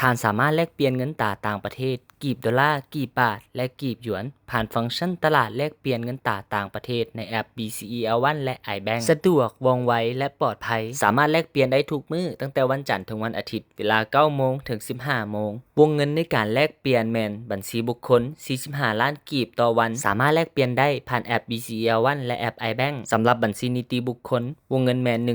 ท่านสามารถแลกเปลี่ยนเงินตราต่างประเทศกีบดอลลาร์กีบบาทและกีบหยวนผ่านฟังก์ชันตลาดแลกเปลี่ยนเงินตราต่างประเทศในแอป BCE L1 และ iBank สะดวกว่องไวและปลอดภัยสามารถแลกเปลี่ยนได้ทุกมื้อตั้งแต่วันจันทร์ถึงวันอาทิตย์เวลา 9 โมงถึง 15 โมงวงเงินในการแลกเปลี่ยนแม่นบัญชีบุคคล 45 ล้านกีบต่อวันสามารถแลกเปลี่ยนได้ผ่านแอป BCE L1 และแอป iBank สำหรับบัญชีนิติบุคคลวงเงินแม่น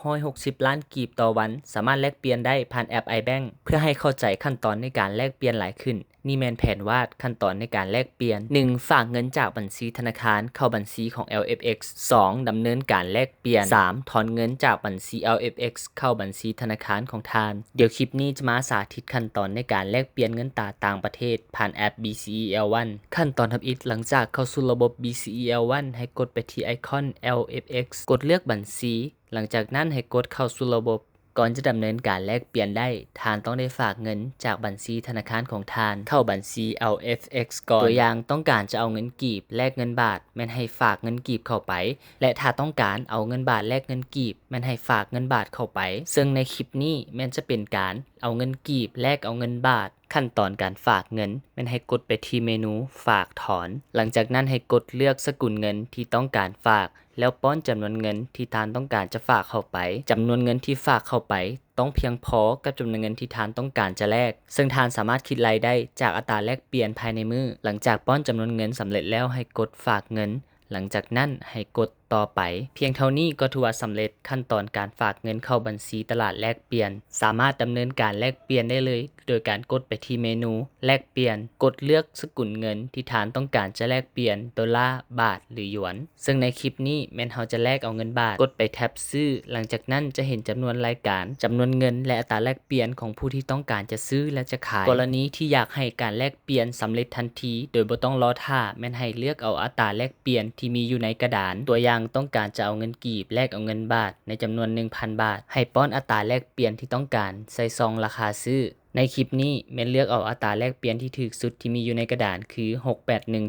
660 ล้านกีบต่อวันสามารถแลกเปลี่ยนได้ผ่านแอป iBank เพื่อให้เข้าใจขั้นตอนในการแลกเปลี่ยนหลายขึ้นนี่แม่นแผนวาดขั้นตอนในการแลกเปลี่ยน 1. ฝากเงินจากบัญชีธนาคารเข้าบัญชีของ LFX 2. ดำเนินการแลกเปลี่ยน 3. ถอนเงินจากบัญชี LFX เข้าบัญชีธนาคารของท่านเดี๋ยวคลิปนี้จะมาสาธิตขั้นตอนในการแลกเปลี่ยนเงินตราต่างประเทศผ่านแอป BCE L1 ขั้นตอนทำอิฐหลังจากเข้าสู่ระบบ BCE L1 ให้กดไปที่ไอคอน LFX กดเลือกบัญชีหลังจากนั้นให้กดเข้าสู่ระบบก่อนจะดำเนินการแลกเปลี่ยนได้ท่านต้องได้ฝากเงินจากบัญชีธนาคารของท่านเข้าบัญชี LFX ก่อนตัวอย่างต้องการจะเอาเงินกีบแลกเงินบาทแม่นให้ฝากเงินกีบเข้าไปและถ้าต้องการเอาเงินบาทแลกเงินกีบแม่นให้ฝากเงินบาทเข้าไปซึ่งในคลิปนี้แม่นจะเป็นการเอาเงินกีบแลกเอาเงินบาทขั้นตอนการฝากเงินแม่นให้กดไปที่เมนูฝากถอนหลังจากนั้นให้กดเลือกสกุลเงินที่ต้องการฝากแล้วป้อนจำนวนเงินที่ท่านต้องการจะฝากเข้าไปจำนวนเงินที่ฝากเข้าไปต้องเพียงพอกับจำนวนเงินที่ท่านต้องการจะแลกซึ่งท่านสามารถคิดรายได้จากอัตราแลกเปลี่ยนภายในมือหลังจากป้อนจำนวนเงินสำเร็จแล้วให้กดฝากเงินหลังจากนั้นให้กดต่อไปเพียงเท่านี้ก็ถือว่าสำเร็จขั้นตอนการฝากเงินเข้าบัญชีตลาดแลกเปลี่ยนสามารถดำเนินการแลกเปลี่ยนได้เลยโดยการกดไปที่เมนูแลกเปลี่ยนกดเลือกสกุลเงินที่ท่านต้องการจะแลกเปลี่ยนดอลลาร์บาทหรือหยวนซึ่งในคลิปนี้แม้นเราจะแลกเอาเงินบาทกดไปแท็บซื้อหลังจากนั้นจะเห็นจำนวนรายการจำนวนเงินและอัตราแลกเปลี่ยนของผู้ที่ต้องการจะซื้อและจะขายกรณีที่อยากให้การแลกเปลี่ยนสำเร็จทันทีโดยบ่ต้องรอท่าแม้นให้เลือกเอาอัตราแลกเปลี่ยนที่มีอยู่ในกระดานตัวอย่างต้องการจะเอาเงินกีบแลกเอาเงินบาทในจำนวน 1,000 บาทให้ป้อนอัตราแลกเปลี่ยนที่ต้องการใส่ซองราคาซื้อในคลิปนี้แม่นเลือกเอาอัตราแลกเปลี่ยนที่ถูกสุดที่มีอยู่ในกระดานคือ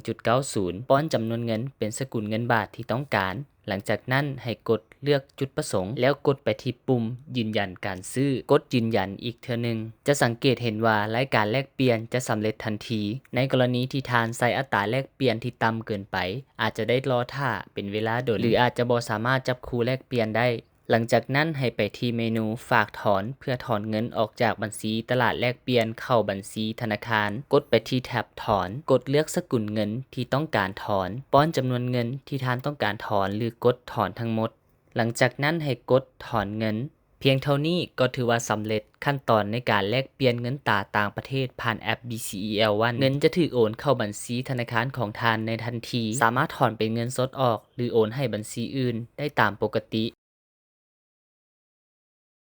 681.90 ป้อนจำนวนเงินเป็นสกุลเงินบาทที่ต้องการหลังจากนั้นให้กดเลือกจุดประสงค์แล้วกดไปที่ปุ่มยืนยันการซื้อกดยืนยันอีกเทื่อนึงจะสังเกตเห็นว่ารายการแลกเปลี่ยนจะสำเร็จทันทีในกรณีที่ทานใส่อัตราแลกเปลี่ยนที่ต่ำเกินไปอาจจะได้รอท่าเป็นเวลาโดนหรืออาจจะบ่สามารถจับคู่แลกเปลี่ยนได้หลังจากนั้นให้ไปที่เมนูฝากถอนเพื่อถอนเงินออกจากบัญชีตลาดแลกเปลี่ยนเข้าบัญชีธนาคารกดไปที่แท็บถอนกดเลือกสกุลเงินที่ต้องการถอนป้อนจำนวนเงินที่ท่านต้องการถอนหรือกดถอนทั้งหมดหลังจากนั้นให้กดถอนเงินเพียงเท่านี้ก็ถือว่าสำเร็จขั้นตอนในการแลกเปลี่ยนเงินตราต่างประเทศผ่านแอป BCE L1 เงินจะถูกโอนเข้าบัญชีธนาคารของท่านในทันทีสามารถถอนเป็นเงินสดออกหรือโอนให้บัญชีอื่นได้ตามปกติ